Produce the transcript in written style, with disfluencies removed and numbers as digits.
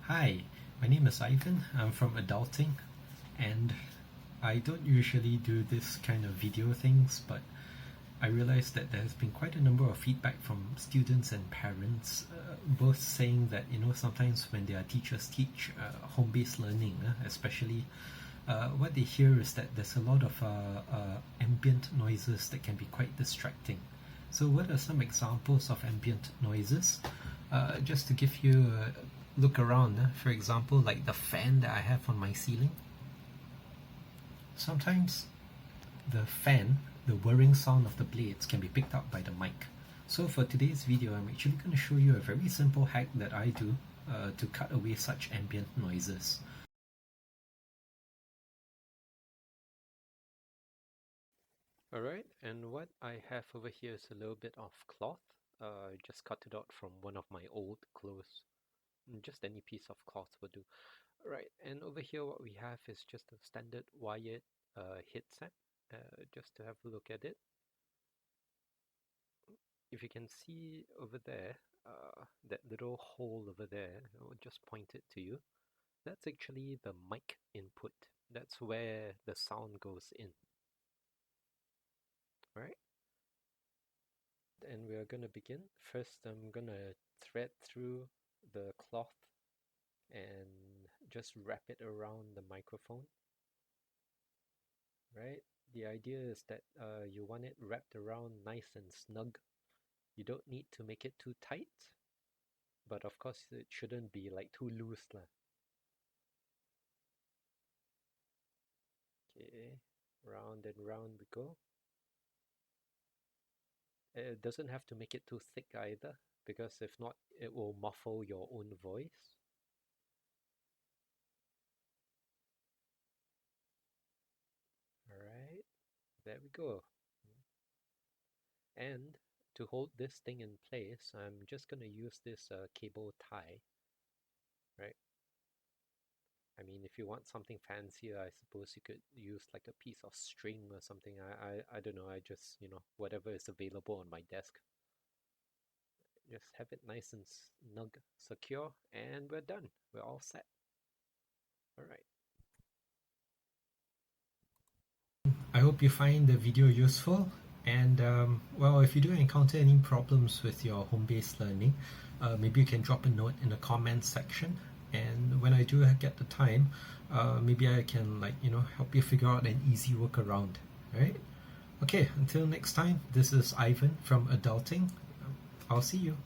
Hi, my name is Ivan. I'm from Adulting, and I don't usually do this kind of video things, but I realized that there has been quite a number of feedback from students and parents, both saying that sometimes when their teachers teach home-based learning, especially, what they hear is that there's a lot of ambient noises that can be quite distracting. So, what are some examples of ambient noises? Just to give you a look around, for example, like the fan that I have on my ceiling. Sometimes the fan, the whirring sound of the blades can be picked up by the mic. So for today's video, I'm actually going to show you a very simple hack that I do to cut away such ambient noises. Alright, and what I have over here is a little bit of cloth. I just cut it out from one of my old clothes. Just any piece of cloth will do. Right, and over here what we have is just a standard wired headset. Just to have a look at it. If you can see over there, that little hole over there, I'll just point it to you. That's actually the mic input. That's where the sound goes in. Right? And we are going to begin. First, I'm going to thread through the cloth and just wrap it around the microphone. Right? The idea is that you want it wrapped around nice and snug. You don't need to make it too tight, but of course it shouldn't be like too loose lah. Okay, round and round we go. It doesn't have to make it too thick either, because if not, it will muffle your own voice. Alright, there we go. And to hold this thing in place, I'm just going to use this cable tie. Right? I mean, if you want something fancier, I suppose you could use like a piece of string or something. I don't know. I just, whatever is available on my desk. Just have it nice and snug, secure, and we're done. We're all set. All right. I hope you find the video useful. And well, if you do encounter any problems with your home-based learning, maybe you can drop a note in the comments section. And when I do get the time, maybe I can help you figure out an easy workaround. Right? Okay, until next time, this is Ivan from Adulting. I'll see you.